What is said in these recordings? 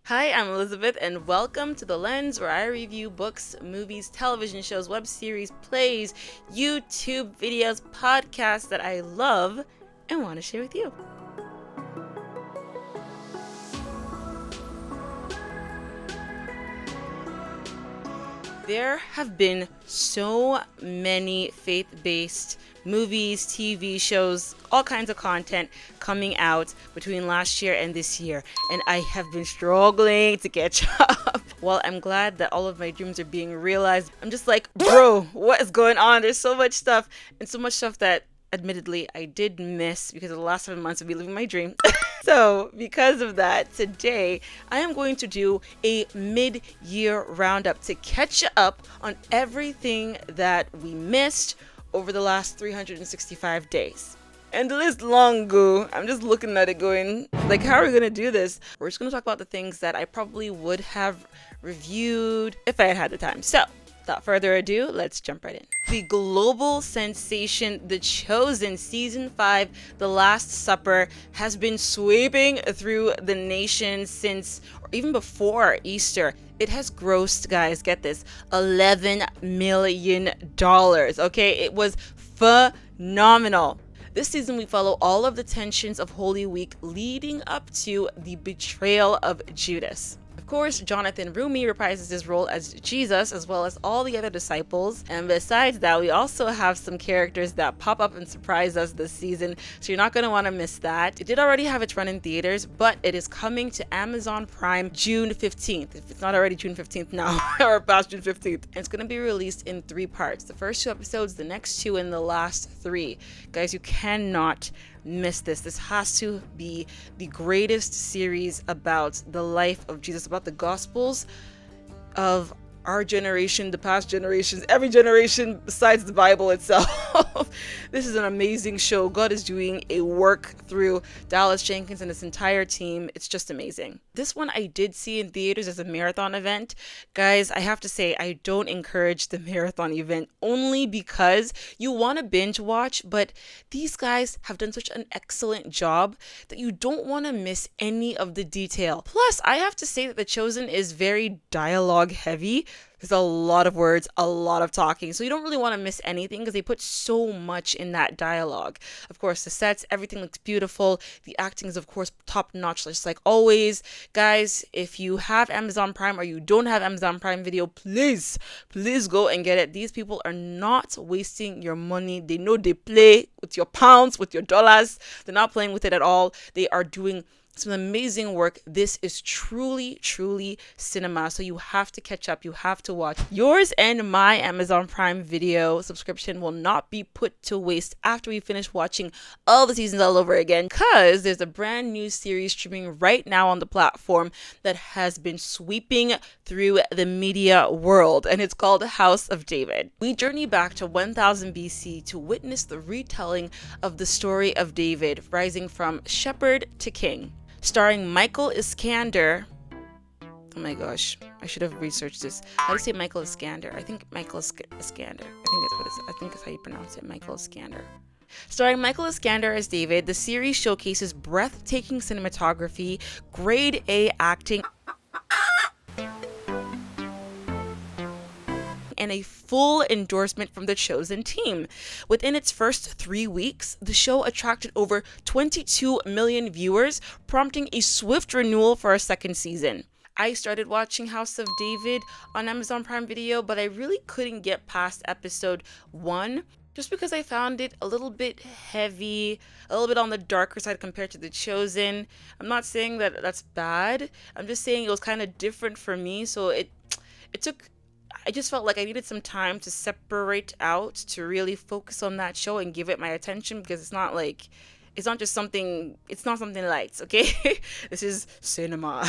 Hi, I'm Elizabeth, and welcome to The Lens, where I review books, movies, television shows, web series, plays, YouTube videos, podcasts that I love and want to share with you. There have been so many faith-based movies, TV shows, all kinds of content coming out between last year and this year, and I have been struggling to catch up. While I'm glad that all of my dreams are being realized, I'm just like, bro, what is going on? There's so much stuff, and so much stuff that admittedly I did miss because of the last 7 months of me living my dream. So because of that, today I am going to do a mid-year roundup to catch up on everything that we missed over the last 365 days. And the list long go. I'm just looking at it going, like, how are we gonna do this? We're just gonna talk about the things that I probably would have reviewed if I had had the time. So without further ado, let's jump right in. The global sensation The Chosen Season 5, The Last Supper, has been sweeping through the nation since, or even before Easter. It has grossed, guys, get this, $11 million. Okay, it was phenomenal. This season, we follow all of the tensions of Holy Week leading up to the betrayal of Judas. Of course, Jonathan Rumi reprises his role as Jesus, as well as all the other disciples. And besides that, we also have some characters that pop up and surprise us this season, so you're not going to want to miss that. It did already have its run in theaters, but it is coming to Amazon Prime June 15th. If it's not already June 15th now, or past June 15th. And it's going to be released in 3 parts. The first 2 episodes, the next 2, and the last 3. Guys, you cannot miss this. This has to be the greatest series about the life of Jesus, about the Gospels of our generation, the past generations, every generation besides the Bible itself. This is an amazing show. God is doing a work through Dallas Jenkins and his entire team. It's just amazing. This one I did see in theaters as a marathon event. Guys, I have to say, I don't encourage the marathon event only because you want to binge watch, but these guys have done such an excellent job that you don't want to miss any of the detail. Plus, I have to say that The Chosen is very dialogue heavy. There's a lot of words, a lot of talking. So you don't really want to miss anything because they put so much in that dialogue. Of course, the sets, everything looks beautiful. The acting is, of course, top notch, just like always. Guys, if you have Amazon Prime or you don't have Amazon Prime Video, please go and get it. These people are not wasting your money. They know they play with your pounds, with your dollars. They're not playing with it at all. They are doing some amazing work. This is truly cinema, so you have to catch up. You have to watch. Yours and my Amazon Prime Video subscription will not be put to waste after we finish watching all the seasons all over again, because there's a brand new series streaming right now on the platform that has been sweeping through the media world, and it's called House of David. We journey back to 1000 BC to witness the retelling of the story of David rising from shepherd to king. Starring Michael Iskander. Oh my gosh, I should have researched this. How do you say Michael Iskander? I think Michael Iskander. I think that's how you pronounce it, Michael Iskander. Starring Michael Iskander as David, the series showcases breathtaking cinematography, grade A acting, and a full endorsement from the Chosen team. Within its first 3 weeks, the show attracted over 22 million viewers, prompting a swift renewal for a second season. I started watching House of David on Amazon Prime Video, but I really couldn't get past episode 1 just because I found it a little bit heavy, a little bit on the darker side compared to The Chosen. I'm not saying that that's bad. I'm just saying it was kind of different for me, so I just felt like I needed some time to separate out, to really focus on that show and give it my attention, because it's not something light, okay? This is cinema.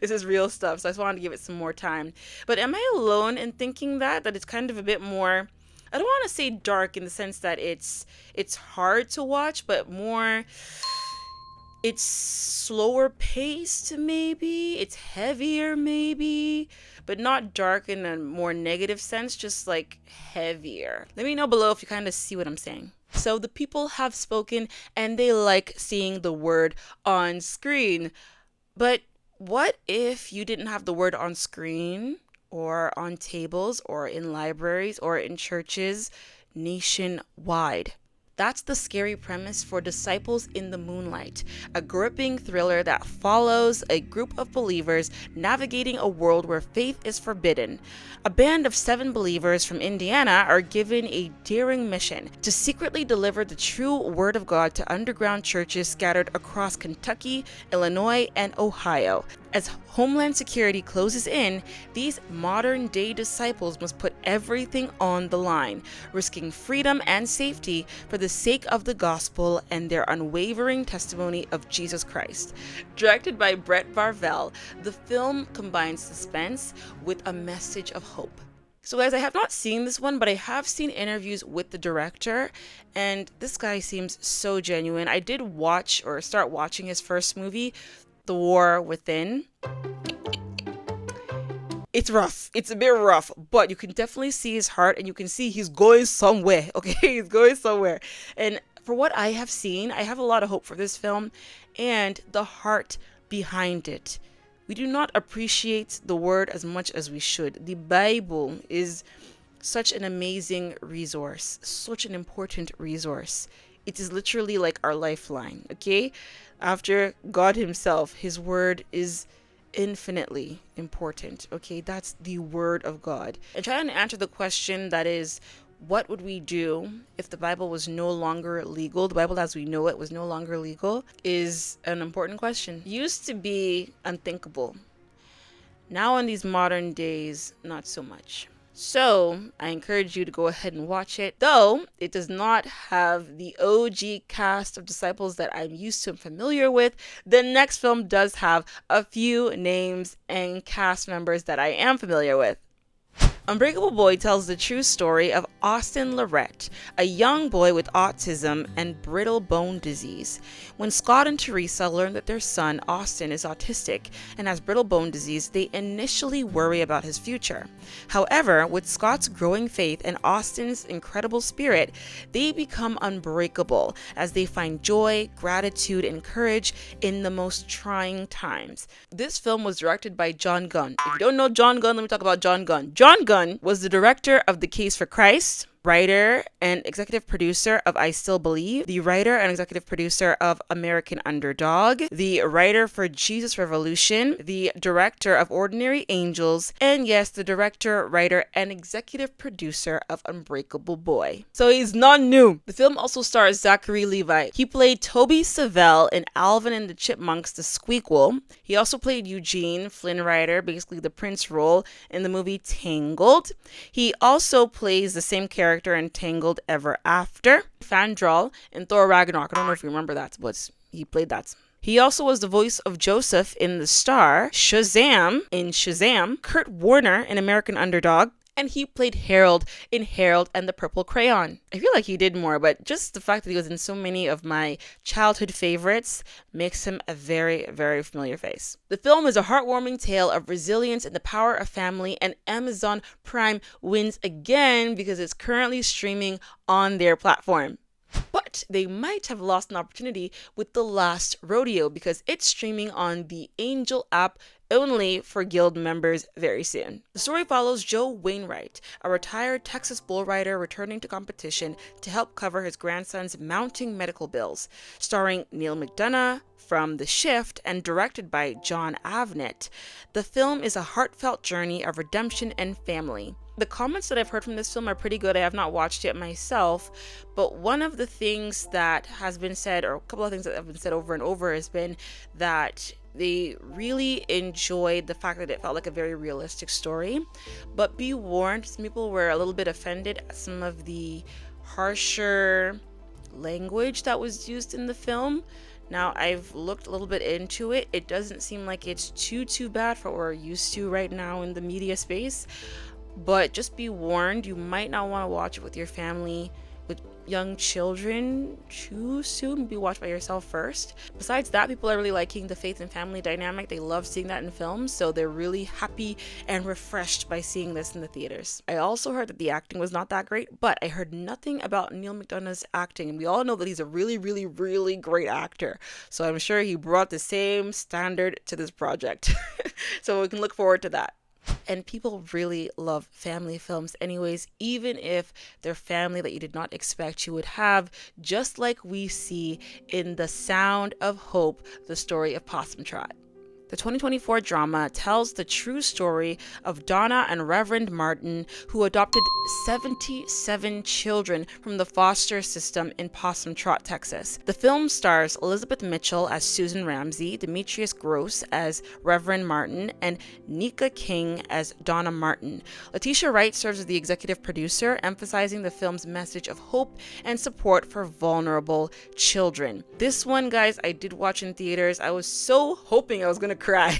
This is real stuff, so I just wanted to give it some more time. But am I alone in thinking that it's kind of a bit more, I don't want to say dark in the sense that it's hard to watch, but more, it's slower paced maybe, it's heavier maybe, but not dark in a more negative sense, just like heavier. Let me know below if you kind of see what I'm saying. So the people have spoken and they like seeing the word on screen, but What if you didn't have the word on screen or on tables or in libraries or in churches nationwide? That's the scary premise for Disciples in the Moonlight, a gripping thriller that follows a group of believers navigating a world where faith is forbidden. A band of 7 believers from Indiana are given a daring mission to secretly deliver the true Word of God to underground churches scattered across Kentucky, Illinois, and Ohio. As Homeland Security closes in, these modern-day disciples must put everything on the line, risking freedom and safety for the sake of the gospel and their unwavering testimony of Jesus Christ. Directed by Brett Varvel, the film combines suspense with a message of hope. So guys, I have not seen this one, but I have seen interviews with the director, and this guy seems so genuine. I did watch or start watching his first movie, The War Within. It's rough. It's a bit rough, but you can definitely see his heart, and you can see he's going somewhere. Okay, he's going somewhere. And for what I have seen, I have a lot of hope for this film and the heart behind it. We do not appreciate the word as much as we should. The Bible is such an amazing resource, such an important resource. It is literally like our lifeline, okay? After God himself, his word is infinitely important, okay? That's the word of God. And trying to answer the question that is, what would we do if the Bible was no longer legal? The Bible as we know it was no longer legal is an important question. It used to be unthinkable. Now in these modern days, not so much. So I encourage you to go ahead and watch it, though it does not have the OG cast of disciples that I'm used to and familiar with. The next film does have a few names and cast members that I am familiar with. Unbreakable Boy tells the true story of Austin Lorette, a young boy with autism and brittle bone disease. When Scott and Teresa learn that their son, Austin, is autistic and has brittle bone disease, they initially worry about his future. However, with Scott's growing faith and Austin's incredible spirit, they become unbreakable as they find joy, gratitude, and courage in the most trying times. This film was directed by John Gunn. If you don't know John Gunn, let me talk about John Gunn. John Gunn was the director of The Case for Christ, writer and executive producer of I Still Believe, the writer and executive producer of American Underdog, the writer for Jesus Revolution, the director of Ordinary Angels, and yes, the director, writer, and executive producer of Unbreakable Boy. So he's not new. The film also stars Zachary Levi. He played Toby Savell in Alvin and the Chipmunks, The Squeakquel. He also played Eugene Flynn Rider, basically the prince role in the movie Tangled. He also plays the same character in Tangled Ever After. Fandral in Thor Ragnarok. I don't know if you remember that, but he played that. He also was the voice of Joseph in The Star, Shazam in Shazam, Kurt Warner in American Underdog, and he played Harold in Harold and the Purple Crayon. I feel like he did more, but just the fact that he was in so many of my childhood favorites makes him a very, very familiar face. The film is a heartwarming tale of resilience and the power of family, and Amazon Prime wins again because it's currently streaming on their platform. But they might have lost an opportunity with The Last Rodeo because it's streaming on the Angel app only for Guild members very soon. The story follows Joe Wainwright, a retired Texas bull rider returning to competition to help cover his grandson's mounting medical bills. Starring Neil McDonough from The Shift and directed by John Avnet, the film is a heartfelt journey of redemption and family. The comments that I've heard from this film are pretty good. I have not watched it myself, but one of the things that has been said, or a couple of things that have been said over and over, has been that they really enjoyed the fact that it felt like a very realistic story. But be warned, some people were a little bit offended at some of the harsher language that was used in the film. Now, I've looked a little bit into it. It doesn't seem like it's too bad for what we're used to right now in the media space. But just be warned, you might not want to watch it with your family, with young children too soon. Be watched by yourself first. Besides that, people are really liking the faith and family dynamic. They love seeing that in films, so they're really happy and refreshed by seeing this in the theaters. I also heard that the acting was not that great, but I heard nothing about Neil McDonough's acting, and we all know that he's a really, really, really great actor. So I'm sure he brought the same standard to this project. So we can look forward to that. And people really love family films anyways, even if they're family that you did not expect you would have, just like we see in The Sound of Hope, the story of Possum Trot. The 2024 drama tells the true story of Donna and Reverend Martin, who adopted 77 children from the foster system in Possum Trot, Texas. The film stars Elizabeth Mitchell as Susan Ramsey, Demetrius Gross as Reverend Martin, and Nika King as Donna Martin. Letitia Wright serves as the executive producer, emphasizing the film's message of hope and support for vulnerable children. This one, guys, I did watch in theaters. I was so hoping I was going to cry,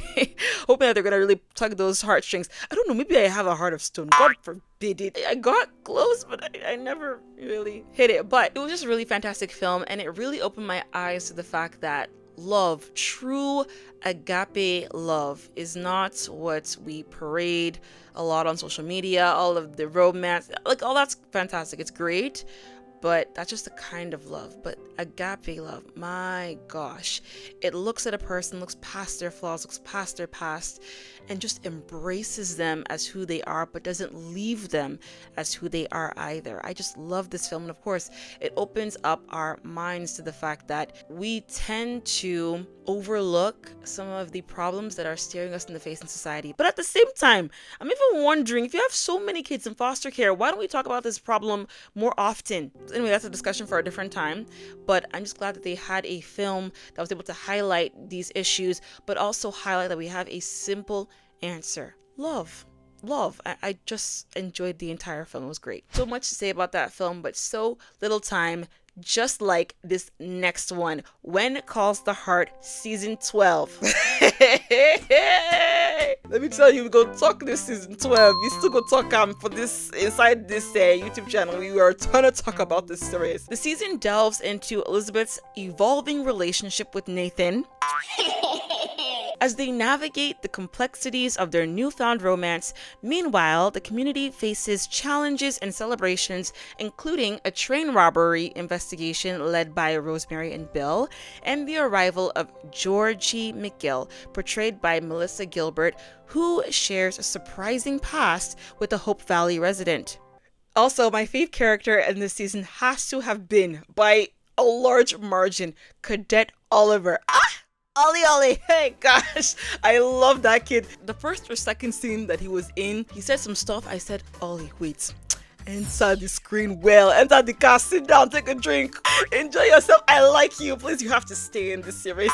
hoping that they're gonna really tug those heartstrings. I don't know, maybe I have a heart of stone, God forbid it. I got close, but I never really hit it. But it was just a really fantastic film, and it really opened my eyes to the fact that love, true agape love, is not what we parade a lot on social media. All of the romance, like, all that's fantastic, it's great, but that's just a kind of love. But agape love, my gosh, it looks at a person, looks past their flaws, looks past their past, and just embraces them as who they are, but doesn't leave them as who they are either. I just love this film. And of course, it opens up our minds to the fact that we tend to overlook some of the problems that are staring us in the face in society. But at the same time, I'm even wondering, if you have so many kids in foster care, why don't we talk about this problem more often? Anyway, that's a discussion for a different time. But I'm just glad that they had a film that was able to highlight these issues, but also highlight that we have a simple answer: love. I just enjoyed the entire film. It was great. So much to say about that film, but so little time, just like this next one, When Calls the Heart, season 12. Let me tell you, we go talk this season 12. We still go talk for this inside this YouTube channel. We are gonna talk about this series. The season delves into Elizabeth's evolving relationship with Nathan as they navigate the complexities of their newfound romance. Meanwhile, the community faces challenges and celebrations, including a train robbery investigation led by Rosemary and Bill, and the arrival of Georgie McGill, portrayed by Melissa Gilbert, who shares a surprising past with a Hope Valley resident. Also, my fave character in this season has to have been, by a large margin, Cadet Oliver. Ollie, hey gosh, I love that kid. The first or second scene that he was in, he said some stuff. I said, Ollie, wait, enter the screen well, enter the car, sit down, take a drink, enjoy yourself. I like you, please, you have to stay in this series.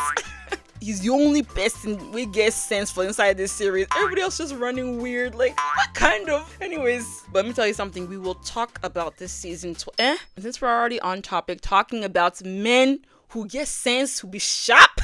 He's the only person we get sense for inside this series. Everybody else just running weird, like, what kind of? Anyways, but let me tell you something, we will talk about this season since we're already on topic, talking about men who get sense, who be sharp.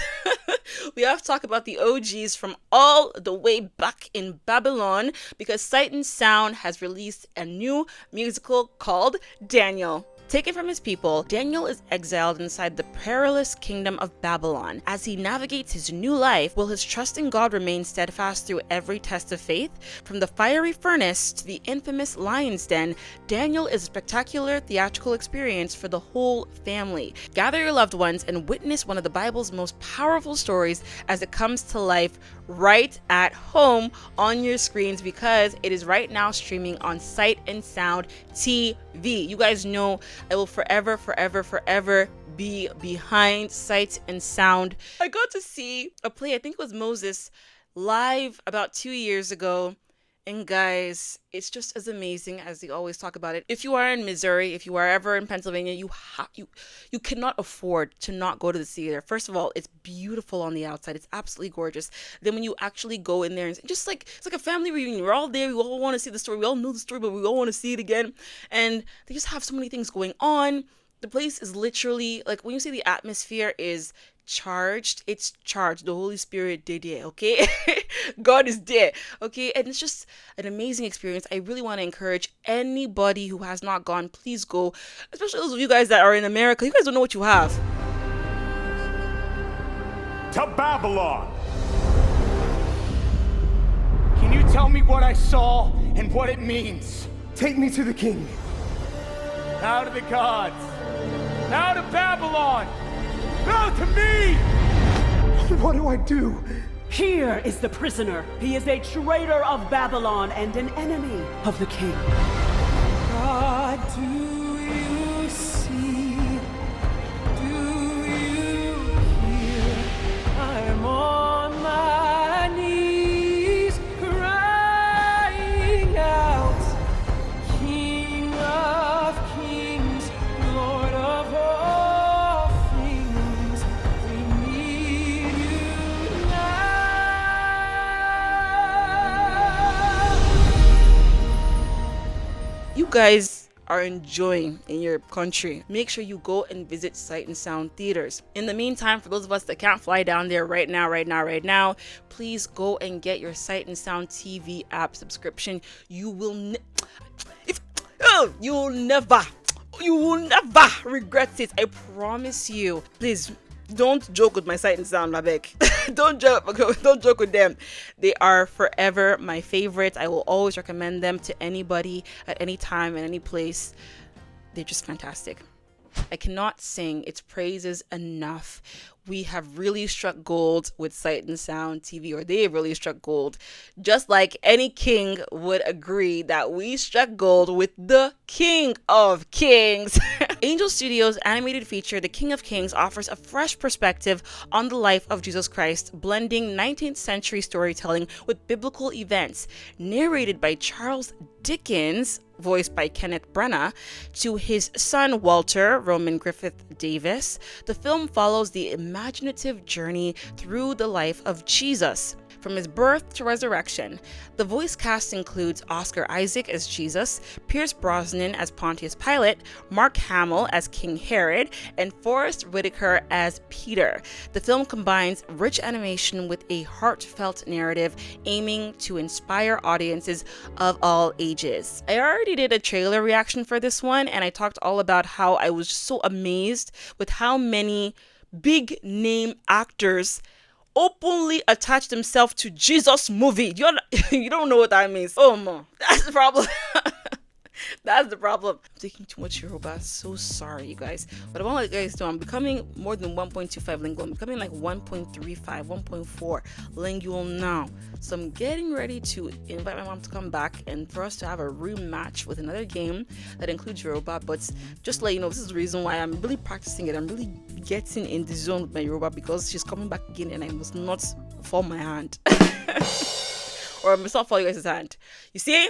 We have to talk about the OGs from all the way back in Babylon, because Sight and Sound has released a new musical called Daniel. Taken from his people, Daniel is exiled inside the perilous kingdom of Babylon. As he navigates his new life, will his trust in God remain steadfast through every test of faith? From the fiery furnace to the infamous lion's den, Daniel is a spectacular theatrical experience for the whole family. Gather your loved ones and witness one of the Bible's most powerful stories as it comes to life right at home on your screens, because it is right now streaming on Sight and Sound TV. You guys know I will forever be behind Sight and Sound. I got to see a play, I think it was Moses, live about 2 years ago. And guys, it's just as amazing as they always talk about it. If you are in Missouri, if you are ever in Pennsylvania, you cannot afford to not go to the theater. First of all, it's beautiful on the outside. It's absolutely gorgeous. Then when you actually go in there, and just like, it's like a family reunion. We're all there. We all want to see the story. We all know the story, but we all want to see it again. And they just have so many things going on. The place is literally, like, when you say the atmosphere is charged. It's charged. The Holy Spirit did it, okay? God is there, okay? And it's just an amazing experience. I really want to encourage anybody who has not gone, please go. Especially those of you guys that are in America. You guys don't know what you have. To Babylon! Can you tell me what I saw and what it means? Take me to the king. Now to the gods. Now to Babylon. Now to me! What do I do? Here is the prisoner. He is a traitor of Babylon and an enemy of the king. God, do you see? Do you hear? I'm on my knees crying out. King of kings, Lord of all things, we need you now. You guys are enjoying in your country, make sure you go and visit Sight and Sound theaters. In the meantime, for those of us that can't fly down there right now, please go and get your Sight and Sound TV app subscription. You will never regret it. I promise you. Please don't joke with my Sight and Sound, my beg. Don't joke with them. They are forever my favorite. I will always recommend them to anybody at any time and any place. They're just fantastic. I cannot sing its praises enough. We have really struck gold with Sight and Sound TV, or they have really struck gold. Just like any king would agree that we struck gold with the King of Kings. Angel Studios' animated feature, The King of Kings, offers a fresh perspective on the life of Jesus Christ, blending 19th century storytelling with biblical events. Narrated by Charles Dickens, voiced by Kenneth Branagh, to his son Walter Roman Griffith Davis, the film follows the imaginative journey through the life of Jesus, from his birth to resurrection. The voice cast includes Oscar Isaac as Jesus, Pierce Brosnan as Pontius Pilate, Mark Hamill as King Herod, and Forrest Whitaker as Peter. The film combines rich animation with a heartfelt narrative aiming to inspire audiences of all ages. I already did a trailer reaction for this one, and I talked all about how I was just so amazed with how many big name actors openly attach themselves to Jesus movie. You don't know what that means. Oh man, that's the problem. That's the problem. I'm taking too much Yoruba. So sorry, you guys. But I want you guys to know I'm becoming more than 1.25 lingual. I'm becoming like 1.35, 1.4 lingual now. So I'm getting ready to invite my mom to come back and for us to have a rematch with another game that includes Yoruba. But just to let you know, this is the reason why I'm really practicing it. I'm really getting in the zone with my Yoruba because she's coming back again and I must not fall my hand. Or I must not fall you guys' hand. You see?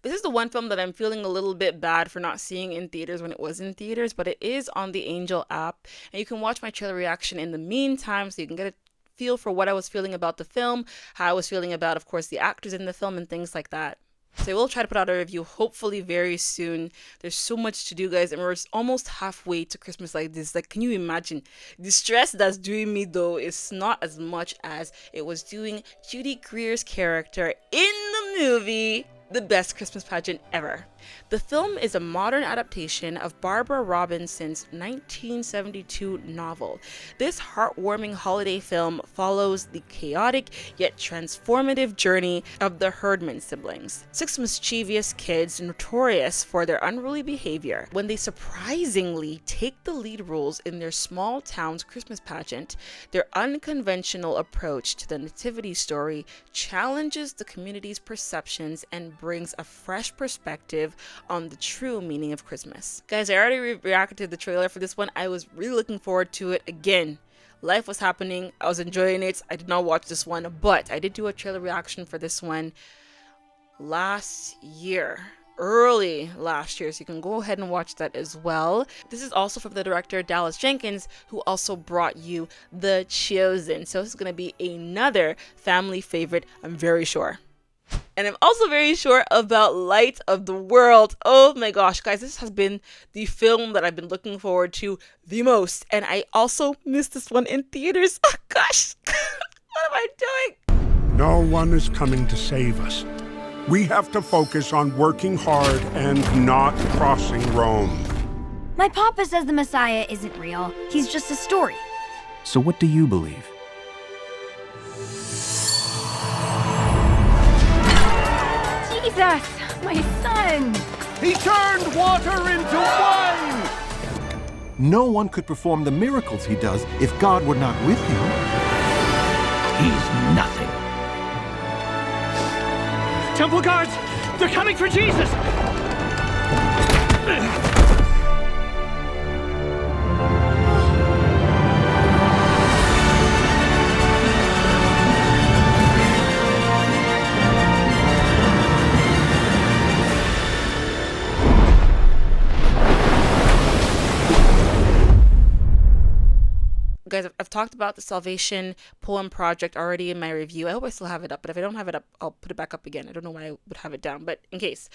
This is the one film that I'm feeling a little bit bad for not seeing in theaters when it was in theaters, but it is on the Angel app, and you can watch my trailer reaction in the meantime so you can get a feel for what I was feeling about the film, how I was feeling about, of course, the actors in the film and things like that. So I will try to put out a review hopefully very soon. There's so much to do, guys, and we're almost halfway to Christmas like this. Like, can you imagine? The stress that's doing me, though, is not as much as it was doing Judy Greer's character in the movie The Best Christmas Pageant Ever. The film is a modern adaptation of Barbara Robinson's 1972 novel. This heartwarming holiday film follows the chaotic yet transformative journey of the Herdman siblings, 6 mischievous kids notorious for their unruly behavior. When they surprisingly take the lead roles in their small town's Christmas pageant, their unconventional approach to the nativity story challenges the community's perceptions and brings a fresh perspective on the true meaning of Christmas. Guys, I already reacted to the trailer for this one. I was really looking forward to it. Again, life was happening. I was enjoying it. I did not watch this one, but I did do a trailer reaction for this one early last year, so you can go ahead and watch that as well. This is also from the director Dallas Jenkins, who also brought you The Chosen. So this is going to be another family favorite, I'm very sure. And I'm also very sure about Light of the World. Oh my gosh, guys, this has been the film that I've been looking forward to the most. And I also missed this one in theaters. Oh gosh, what am I doing? No one is coming to save us. We have to focus on working hard and not crossing Rome. My papa says the Messiah isn't real. He's just a story. So what do you believe? Jesus, my son! He turned water into wine! No one could perform the miracles he does if God were not with him. He's nothing. Temple guards! They're coming for Jesus! Guys, I've talked about the Salvation Poem Project already in my review. I hope I still have it up, but if I don't have it up, I'll put it back up again. I don't know why I would have it down, but in case.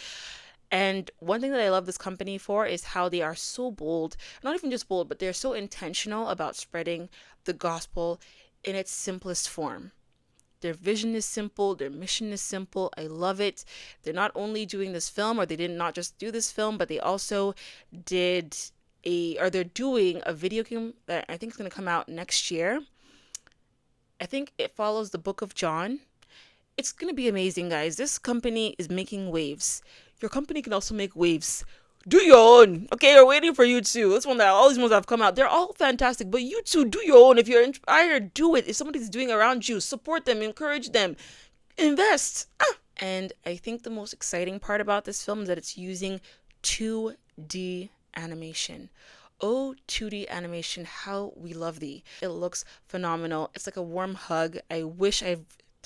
And one thing that I love this company for is how they are so bold, not even just bold, but they're so intentional about spreading the gospel in its simplest form. Their vision is simple, their mission is simple. I love it. They're not only doing this film, or they did not just do this film, but they also did they're doing a video game that I think is going to come out next year. I think it follows the book of John. It's going to be amazing, guys. This company is making waves. Your company can also make waves. Do your own. Okay, we're waiting for you too. This one, that all these ones that have come out, they're all fantastic. But you too, do your own. If you're inspired, do it. If somebody's doing around you, support them, encourage them, invest. And I think the most exciting part about this film is that it's using 2D animation. Oh, 2D animation, how we love thee. It looks phenomenal. It's like a warm hug. I wish I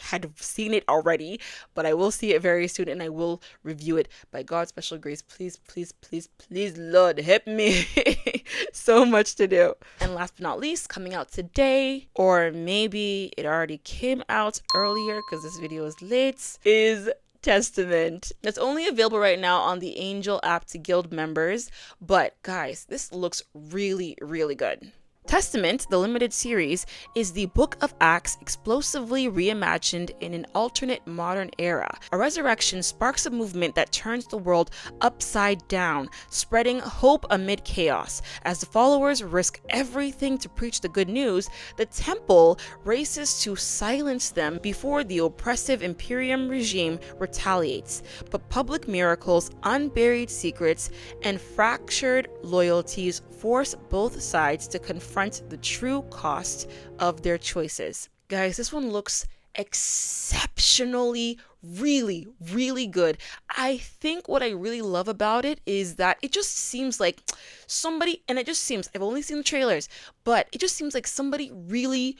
had seen it already, but I will see it very soon and I will review it by God's special grace. Please, please, please, please, Lord, help me. So much to do. And last but not least, coming out today, or maybe it already came out earlier because this video is late, is Testament. It's only available right now on the Angel app to Guild members, but guys, this looks really, really good. Testament, the limited series, is the Book of Acts explosively reimagined in an alternate modern era. A resurrection sparks a movement that turns the world upside down, spreading hope amid chaos. As the followers risk everything to preach the good news, the temple races to silence them before the oppressive Imperium regime retaliates. But public miracles, unburied secrets, and fractured loyalties force both sides to confront the true cost of their choices. Guys, this one looks exceptionally really, really good. I think what I really love about it is that it just seems like somebody, and it just seems, I've only seen the trailers, but it just seems like somebody really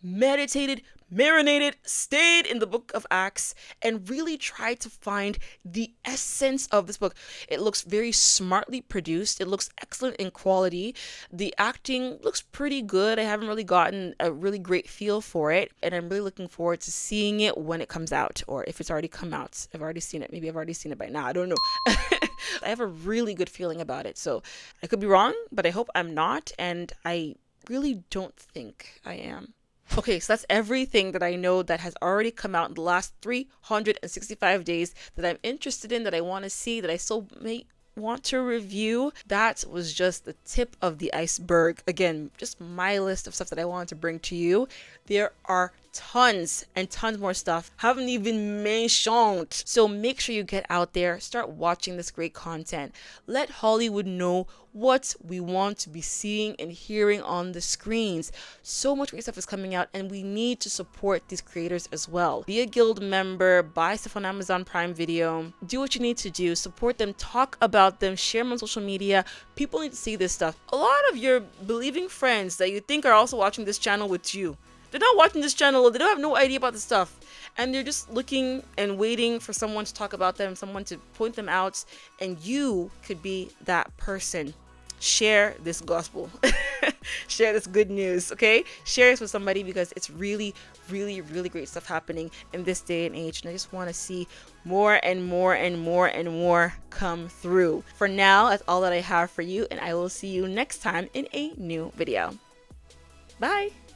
meditated, marinated, stayed in the book of Acts and really tried to find the essence of this book. It looks very smartly produced. It looks excellent in quality. The acting looks pretty good. I haven't really gotten a really great feel for it, and I'm really looking forward to seeing it when it comes out, or if it's already come out. I've already seen it. Maybe I've already seen it by now. I don't know. I have a really good feeling about it. So I could be wrong, but I hope I'm not, and I really don't think I am. Okay, so that's everything that I know that has already come out in the last 365 days that I'm interested in, that I want to see, that I still may want to review. That was just the tip of the iceberg. Again, just my list of stuff that I wanted to bring to you. There are tons and tons more stuff haven't even mentioned. So make sure you get out there, start watching this great content. Let Hollywood know what we want to be seeing and hearing on the screens. So much great stuff is coming out, and we need to support these creators as well. Be a guild member, buy stuff on Amazon Prime Video, do what you need to do, support them, talk about them, share them on social media. People need to see this stuff. A lot of your believing friends that you think are also watching this channel with you, they're not watching this channel, they don't have no idea about this stuff, and they're just looking and waiting for someone to talk about them, someone to point them out, and you could be that person. Share this gospel. share this good news, okay? Share this with somebody because it's really, really, really great stuff happening in this day and age. And I just want to see more and more and more and more come through. For now, that's all that I have for you. And I will see you next time in a new video. Bye.